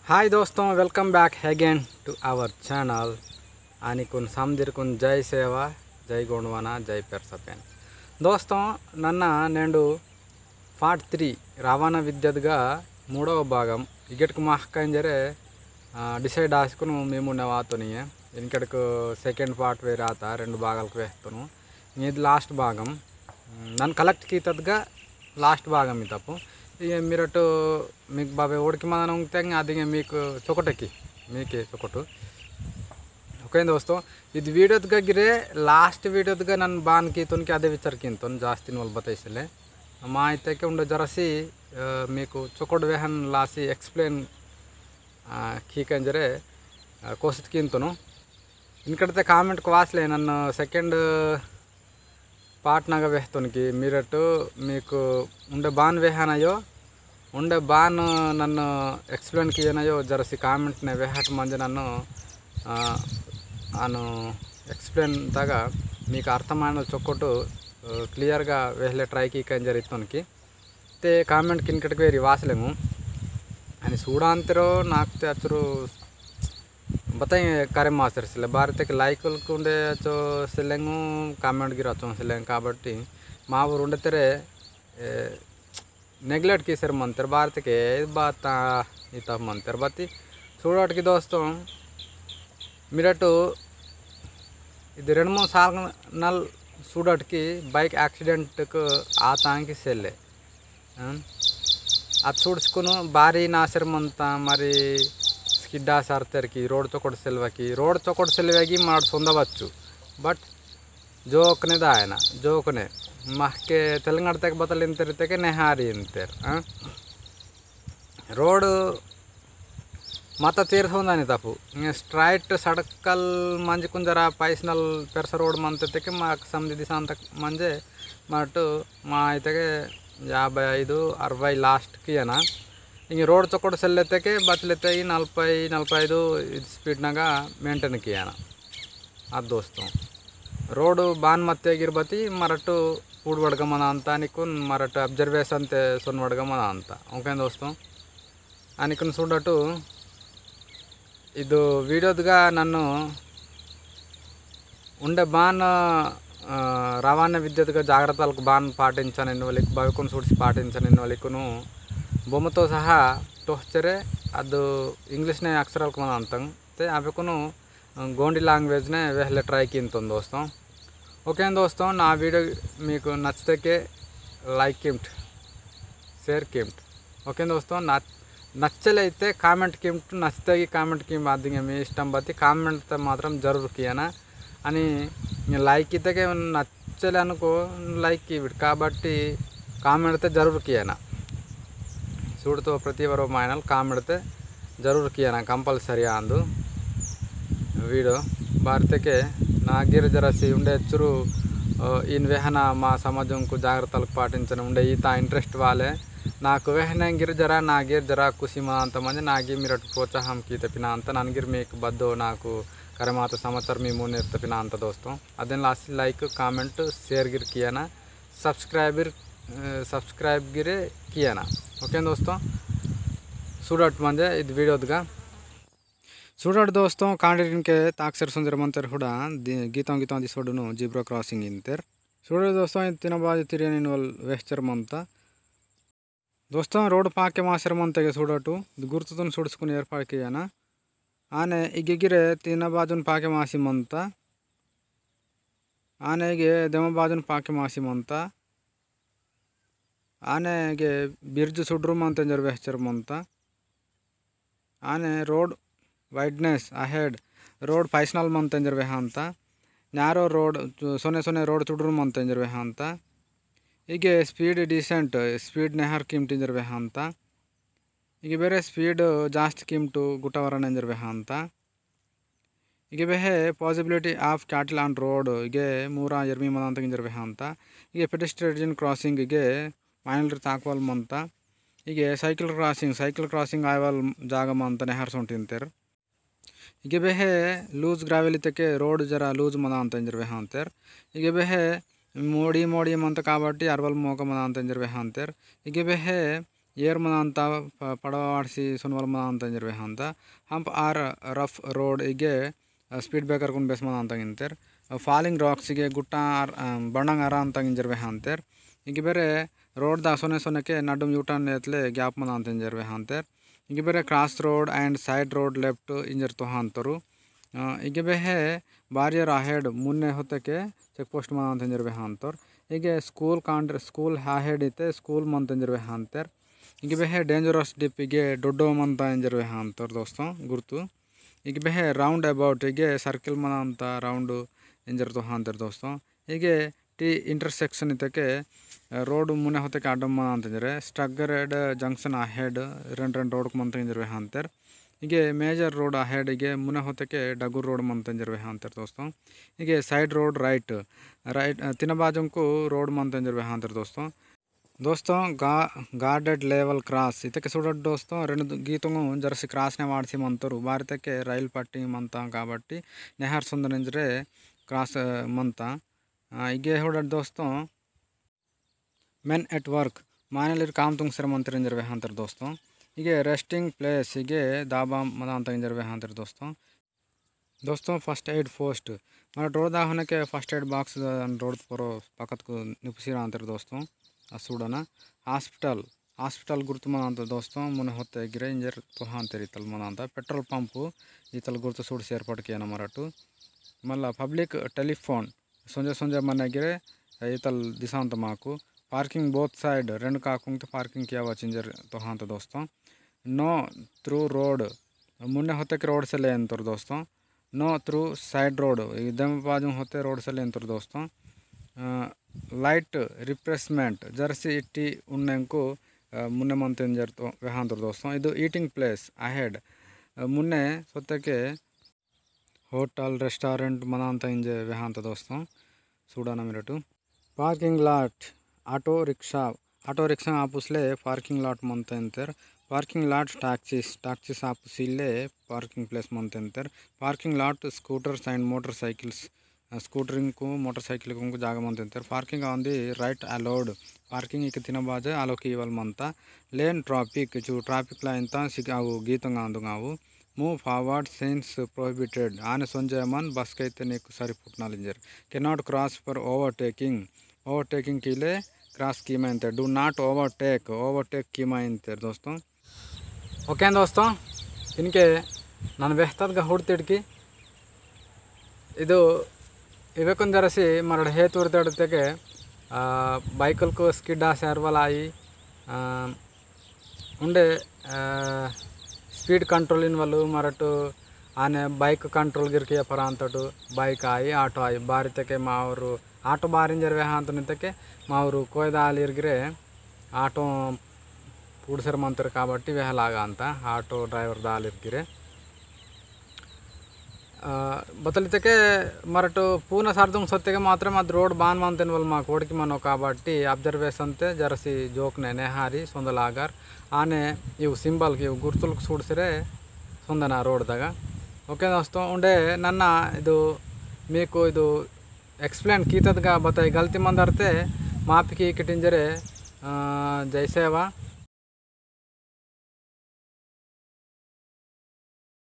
हाय दोस्तों, welcome back again to our channel. आणि कुन समदिर कुन जय सेवा जय गोंडवाना जय पेरसपेन दोस्तों नन्ना नेंडु पार्ट 3 రవాణా విద్యుత్గా మూడవ భాగం ఇగట్కు మాకంజరే డిసైడ్ ఆసుకును మేము వాతోని ఇంకడకు సెకండ్ పార్ట్ వేరే ఆత రెండు భాగాలకు వేస్తాను ఇది లాస్ట్ భాగం నన్ను కలెక్ట్ కీతద్గా లాస్ట్ భాగం ఈ తప్పు ఇక మీరటు మీకు బాబాయ్ ఓడికి మన ఉంటే అది మీకు చొకటకి మీకే చొకటు ఓకే దోస్తో ఇది వీడియోగా గిరే లాస్ట్ వీడియోగా నన్ను బాన్కి తొనికి అదే విచారకింతో జాస్తి వాళ్ళు బతైసలే మా అయితే ఉండే జరసి మీకు చొకటి వేహన్ లాసి ఎక్స్ప్లెయిన్ కీకంజరే కోసతికింతను ఇంకడితే కామెంట్కి వాసలే నన్ను సెకండ్ పార్ట్నాగా వేస్తోనికి మీరటు మీకు ఉండే బాన్ వేహానయో ఉండే బాన్ నన్ను ఎక్స్ప్లెయిన్ కియనయో జరసి కామెంట్నే వేహాట మంది నన్ను అను ఎక్స్ప్లెయిన్ తగా మీకు అర్థమైన చొక్కటు క్లియర్గా వేసలే ట్రైకి కంజరితోనికి అయితే కామెంట్ కిందకి వేరి వాసలేము అని చూడంతరో నాకు తెచ్చరు बताइए करे मास्टर से भारत के लाइक उंडे सेलेंगू कामेंट गिर सेलेंग काबट्टी मा ऊर उंडे तेरे नेग्लेक्ट की सर मंतर भारत के बात इत मंतर बत्ती చూడటికి दोस्तों మీరటు ఇది 2-3 సార్లు చూడటికి బైక్ యాక్సిడెంట్కు ఆ తాంకి సెల్లే అది చూడ్చుకును భారీ నాశరమంతా మరి స్కిడ్డా సార్తర్కి రోడ్ చొకటి సెల్వకి మాడు సొందవచ్చు బట్ జోక్నేది ఆయన జోక్నే మాకే తెలంగాణ తెగ బతలు ఇంతరితే నెహారి ఇంతర్ రోడ్ मत तीरसोंदानी तपु स्ट्राइट सड़कल मंज कुछ जरा पैसनल पेरस रोड मंते मा समझ दिशांत मंजे मटू मा 55-60 लास्ट की है इंक रोड चौकट सेल्लेते बचलेते 40-45 स्पीडनागा मेंटेन किया ಅದು दोस्तों रोड बान मत्ते गिरबती मरटू ऊड वड़गमन अंत अनिकुन मरटू अब्जर्वेशन ते सोन वड़गमन अंत ओके दोस्तों अनिकुन చూడటు ಇದು వీడియోగా నన్ను ఉండే బాన్ రవాణా విద్యుత్గా జాగ్రత్తలకు బాన్ పాటించని వాళ్ళకి భవికును చూసి పాటించని వాళ్ళకును బొమ్మతో సహా తోచరే అది ఇంగ్లీష్నే అక్షరాలకు మన అంతం అవికును గోండి లాంగ్వేజ్నే వేహలే ట్రై కింతుంది దోస్తం ఓకే దోస్తం నా వీడియో మీకు నచ్చితే లైక్ కిమ్ట్ షేర్ కిమ్ట్ ఓకే దోస్తం నచ్చలైతే కామెంట్ కిమ్ట్ నచ్చితే కామెంట్ కిమ్ అది మీ ఇష్టం బట్టి కామెంట్ మాత్రం జరూర్ కియనా అని లైక్ ఇతే నచ్చలే అనుకో లైక్ ఇవిడు కాబట్టి కామెంట్ జరూర్ కియనా చూడుతో ప్రతి వారు మైనల్ కామెంట్ జరూర్ కియనా కంపల్సరీ అందు వీడియో భారతకే నా గిర్ జరసి ఉండే చురు ఈయన వేహన మా సమాజంకు జాగ్రత్తలకు పాటించని ఉండే ఈత ఇంట్రెస్ట్ వాళ్ళే నాకు వేహన గిర్ జరా నా గిర్ జరా కుసిమా అంత మంది నాగి మీరు ప్రోత్సాహం की तपिना अंत ननगिर मेक बद्दो नाकु करमात समाचार मी मुने तपिना अंत दोस्तों अदन लास्ट लाइक कामेंट शेयर गिर किया ना सब्सक्राइब गिरे किया ना ओके दोस्तों చూడట్ మందే ఇది వీడియోగా చూడట్ दोस्तों कांडिन के ताक्सर सुंदर मंतर हुडा गीता गीता दिसोडनु जीब्रा क्रॉसिंग इंतर చూడ दोस्तों तिन बाज तिरियन वल वेस्टर मंता दोस्तों रोड पाके मासर मंतगे చూడటు గుర్తుతో చూడ్చుకుని ఏర్పాటు కియానా ఆనే ఇగిగిరే తిన బాజున్ పాకే మాసి మంత ఆనేగే దెమ బాజున్ పాకే మాసి మంత ఆనేగే బిర్జ్ సుడ్రు మంత జర్ వెస్టర్ మంత आने रोड वाइडनेस अहेड रोड पैसनल मंतर वेहांत न्यारो रोड सोने सोने रोड चुड्रू मंतर वेहांत ಈಗ ಸ್ಪೀಡ್ ಡಿಸೆಂಟ್ ಸ್ಪೀಡ್ ನೆಹರ್ ಕಿಮ್ಟಿಂಜರ್ वेहांत ಈಗ ಬೇರೆ ಸ್ಪೀಡ್ ಜಾಸ್ತಿ ಕಿಮ್ಟು ಗುಟವರನ ಎಂಜರ್ वेहांत ಈಗ ಬೇರೆ possibility of cattle on road ಈಗ 120 ಮಂತ ಇಂಜರ್ वेहांत ಈಗ ಪೆಡೆಸ್ಟ್ರಿಯನ್ ಕ್ರಾಸಿಂಗ್ ಈಗ ಮೈನಲ್ ತಾಕ್ವಲ್ ಮಂತ ಈಗ ಸೈಕಲ್ ಕ್ರಾಸಿಂಗ್ ಆಯ್ವಲ್ ಜಾಗ ಮಂತ ನೆಹರ್ ಸೊಂಟಿಂತರ್ ಈಗ ಬೇರೆ ಲೂಸ್ ಗ್ರಾವೆಲಿ ತಕ್ಕೆ ರೋಡ್ ಜರ ಲೂಸ್ ಮನ ಅಂತ ಇಂಜರ್ वेहांत ಈಗ ಬೇರೆ मोड़ी मंत काबट्टी अरवल मोक मन अंतर वेहांतर इगे बेहे ಏರ್ ಮನ ಅಂತ ಪಡವಾಡಿಸಿ ಸುನ್ವಲ್ ಮನ ಅಂತ ಇಂಜಿರ್ವೆ ಅಂತ ಹಂಪ್ ಆರ್ ರಫ್ ರೋಡ್ ಹೀಗೆ ಸ್ಪೀಡ್ ಬ್ರೇಕರ್ ಕೊಂಡು ಬೇಸ್ ಮನ ಅಂತ ಇಂತೇರ್ ಫಾಲಿಂಗ್ ರಾಕ್ಸಿಗೆ ಗುಟ್ಟ ಬಣ್ಣಂಗ್ ಅರ ಅಂತ ಇಂಜಿರ್ವೆ ಅಂತೇರ್ ಈಗ ಬೇರೆ ರೋಡ್ದ ಸೊನ್ನೆಕ್ಕೆ ನಡುಮ್ ಯೂಟರ್ನ್ ಎತ್ಲೆ ಗ್ಯಾಪ್ ಮನ ಅಂತ ಇಂಜಿರ್ವೆ ಅಂತೇರ್ ಈಗ ಬೇರೆ cross road and side road left ಇಂಜರ್ ತೊಹ ಅಂತರು ಈಗ ಬೇಹೆ ಬಾರಿಯರ್ ಅಹೆಡ್ ಮುನ್ನೆ ಹೊತ್ತಕ್ಕೆ ಚೆಕ್ ಪೋಸ್ಟ್ ಮನ ಅಂತ ಇಂಜಿರ್ವೆ ಅಂತವ್ರು ಹೀಗೆ ಸ್ಕೂಲ್ ಹಾಹೆಡ್ ಇತ್ತೆ ಸ್ಕೂಲ್ ಮಂತ್ ಇಂಜಿರ್ವೆ ಅಂತೇರ್ ಈಗ ಬೇಹೆ ಡೇಂಜರಸ್ ಡಿಪ್ಪಿಗೆ ದೊಡ್ಡೋಮ್ ಅಂತ ಇಂಜಿರ್ವೆ ಅಂತವ್ರು ದೋಸ್ತ ಗುರ್ತು ಈಗ ಬೇಹೆ ರೌಂಡ್ ಅಬೌಟ್ ಹೀಗೆ ಸರ್ಕಲ್ ಮನ ಅಂತ ರೌಂಡು ಇಂಜರ್ ತೊಹ ಅಂತಾರೆ ದೋಸ್ತ ಹೀಗೆ ಟಿ ಇಂಟರ್ಸೆಕ್ಷನ್ ಇತ್ತಕ್ಕೆ ರೋಡ್ ಮುನ್ನೆ ಹೊತ್ತಕ್ಕೆ ಅಡ್ಡಮ್ಮ ಅಂತಂದರೆ ಸ್ಟಗ್ಗರ್ಡ್ ಜಂಕ್ಷನ್ ಅಹೆಡ್ రెండు ರೋಡ್ ಮಂತ ಇಂಜಿರ್ವೆ ಅಂತಾರೆ ಹೀಗೆ ಮೇಜರ್ ರೋಡ್ ಅಹೆಡ್ಗೆ ಮುನ್ನೆ ಹೊತ್ತಕ್ಕೆ ಡಗೂರ್ ರೋಡ್ ಮಂತ ಇಂಜಿರ್ವೆ ಅಂತಾರೆ ದೋಸ್ತ ಹೀಗೆ ಸೈಡ್ ರೋಡ್ ರೈಟ್ ತಿನ್ನಬಾಜಂಕು ರೋಡ್ ಮಂತ ಇಂಜಿರ್ವೆ ಅಂತಾರೆ ದೋಸ್ತ గార్డెడ్ లెవెల్ క్రాస్ ఇతకి చూడడు దోస్తం రెండు గీతము జరసి క్రాస్నే వాడిసి మంతరు భారతಕ್ಕೆ రైలు పట్టి మంత కాబట్టి నెహర్ సుందరింజరే ಕ್ರಾಸ್ ಮಂತ ಹೀಗೆ ಹೊಡಡ್ ದೋಸ್ತ ಮೆನ್ ಎಟ್ ವರ್ಕ್ ಮನೇಲಿ ಕಾಮ್ ತುಂಗ್ಸರ ಮಂತ್ರ ಇಂಜಿರ್ವೆ ಅಂತಾರೆ ದೋಸ್ತ ಹೀಗೆ ರೆಸ್ಟಿಂಗ್ ಪ್ಲೇಸ್ ಹೀಗೆ ದಾಬಾ ಮದ ಅಂತ ಇಂಜಿರ್ವೆ ಅಂತಾರೆ ದೋಸ್ತ ಫಸ್ಟ್ ಏಡ್ ಪೋಸ್ಟ್ మన రోడ్ దాహనకే ఫస్ట్ ఎయిడ్ బాక్స్ రోడ్ పరో పక్కకు నిపుసిరా అంటారు దోస్తం చూడನ ಹಾಸ್ಪಿಟಲ್ ಗುರುತು ಮನ ಅಂತ ದೋಸ್ತ ಮುನೆ ಹೊತ್ತೆ ಗಿರೆ ಇಂಜರ್ ತೊಹ ಅಂತಾರೆ ಈತಲ್ ಮನ ಅಂತ ಪೆಟ್ರೋಲ್ ಪಂಪು ಈತಲ್ ಗುರುತು ಸೂಡಿಸಿ ಏರ್ಪಾಟ್ಗೆ ಏನ ಮರಾಟು ಮಲ್ಲ ಪಬ್ಲಿಕ್ ಟೆಲಿಫೋನ್ ಸಂಜೆ ಮನೆಗಿರೆ ಈತಲ್ ದಿಸಾ ಅಂತ ಮಾಕು ಪಾರ್ಕಿಂಗ್ ಬೋತ್ ಸೈಡ್ రెండు ಕಾಕುಂತ ಪಾರ್ಕಿಂಗ್ ಕಿಯಾವ ಚಿಂಜರ್ ತೊಹ ಅಂತ ದೋಸ್ತ ನೋ ಥ್ರೂ ರೋಡ್ ಮುನ್ನೆ ಹೊತ್ತಕ್ಕೆ ರೋಡ್ ಸೆಲೆ ಅಂತಾರೆ ದೋಸ್ತ ನೋ ಥ್ರೂ ಸೈಡ್ ರೋಡ್ ಇದಮ್ ಬಾಜು ಹೊತ್ತೆ ರೋಡ್ ಸೆಲೆ ಅಂತಾರೆ ದೋಸ್ತ ಲೈಟ್ ರಿಫ್ರೆಶ್ಮೆಂಟ್ ಜರ್ಸಿ ಇಟ್ಟಿ ಉಣ್ಣೆಂಕು ಮುನ್ನೆ ಮಂತ ಇಂಜರ್ ವೆಹಾಂತರ ದೋಸ್ತ ಇದು ಈಟಿಂಗ್ ಪ್ಲೇಸ್ ಅಹೆಡ್ ಮುನ್ನೆ ಸೊತ್ತಕ್ಕೆ ಹೋಟೆಲ್ ರೆಸ್ಟೋರೆಂಟ್ ಮನ ಅಂತ ಇಂಜೆ ವೆಹಾಂತ ದೋಸ್ತ చూడన మిరటు ಪಾರ್ಕಿಂಗ್ ಲಾಟ್ ಆಟೋ ರಿಕ್ಷಾ ಆಪುಸ್ಲೆ ಪಾರ್ಕಿಂಗ್ ಲಾಟ್ ಮಂತ ಅಂತಾರೆ ಪಾರ್ಕಿಂಗ್ ಲಾಟ್ ಟ್ಯಾಕ್ಸೀಸ್ ಆಪುಸಿಲ್ಲೇ ಪಾರ್ಕಿಂಗ್ ಪ್ಲೇಸ್ ಮಂತ ಅಂತಾರೆ parking lot scooters and motorcycles ಸ್ಕೂಟರಿಂಗ್ಕು ಮೋಟರ್ ಸೈಕಲ್ಗೂ ಜಾಗ ಮಂತ ಅಂತಾರೆ parking on the right allowed parking ಇಕ್ಕೆ ತಿನ್ನಬಾಜೆ ಅಲೋಕ್ ಇವಲ್ ಮಂತ ಲೇನ್ ಟ್ರಾಫಿಕ್ ಚು ಟ್ರಾಫಿಕ್ ಲಾ ಇಂತ ಅವು ಗೀತಂಗ ಅಂದು ಮೂವ್ ಫಾರ್ವರ್ಡ್ ಸೀನ್ಸ್ ಪ್ರೊಹಿಬಿಟೆಡ್ ಆನೆ ಸೊಂಜೆ ಮನ್ ಬಸ್ಕೈತೆ ನೀಕು ಸರಿ ಪುಟ್ನಾಲಿಂಜರ್ ಕೆನಾಟ್ ಕ್ರಾಸ್ ಫಾರ್ ಓವರ್ಟೇಕಿಂಗ್ ಕೀಲೆ ಕ್ರಾಸ್ ಕೀಮಾ ಅಂತಾರೆ ಡು ನಾಟ್ ಓವರ್ಟೇಕ್ ಕೀಮಾ ಅಂತಾರೆ ದೋಸ್ತ ಓಕೆ ದೋಸ್ತ ಇನ್ಕೆ ನಾನು ಬೆಹ್ತದ್ಗ ಹುಡ್ತಿಡ್ಕಿ ಇದು ಇವಕ್ಕೊಂದು ಜರಸಿ ಮರಡು ಹೇತು ಉರ್ತಾಡತೆಗೆ ಬೈಕಲ್ಕು ಸ್ಕಿಡ್ ಸೇರ್ವಲಾಯಿ ఉండే స్పీడ్ కంట్రోల్ వాళ్ళు మరటు ఆనే బైక్ కంట్రోల్ గిరికి ಪರ ಅಂತಟು ಬೈಕ್ ಆಯಿ ಆಟೋ ಆಯಿ ಬಾರಿತಕ್ಕೆ ಮಾವರು ಆಟೋ ಬಾರಿಂಜರ್ವೆ ಅಂತ ನಿಂತಕ್ಕೆ ಮಾವರು ಕೊಯ್ದ ಅಲ್ಲಿರ್ಗಿರೆ ಆಟೋ ಪೂಡ್ಸರ್ ಮಂತಾರೆ కాబట్టి వెహలాగా ಅಂತ ಆಟೋ ಡ್ರೈವರ್ ದಾಲಿರ್ಗಿರೆ బతలితకే మరటు పూన సార్దం సొత్తెಗೆ ಮಾತ್ರ ಅದು ರೋಡ್ ಬಾನ್ ಮಂತೆನ್ವಲ್ ಮಾ ಕೋಡಿಕೆ ಮನೋ కాబట్టి ಅಬ್ಸರ್ವೇಷನ್ತೆ ಜರಸಿ ಜೋಕ್ನೆ ನೆಹಾರಿ ಸೊಂದಲಾಗಾರ್ ಆನೆ ಇವು సింబల్కి ಇವು ಗುರ್ತುಲ್ಕು ಸೂಡ್ಸಿರೆ ಸೊಂದನ ರೋಡ್ದಾಗ ಓಕೆ ದೋಸ್ತ ಉಂಡೆ ನನ್ನ ಇದು మీకు ಇದು ಎಕ್ಸ್ಪ್ಲೇನ್ ಕೀತದ್ಗ ಬತಾಯಿ ಗಲ್ತಿ ಮಂದರ್ತೆ ಮಾಪಿಕಿ ಕಿಟಿಂಜರೆ ಜೈ ಸೇವಾ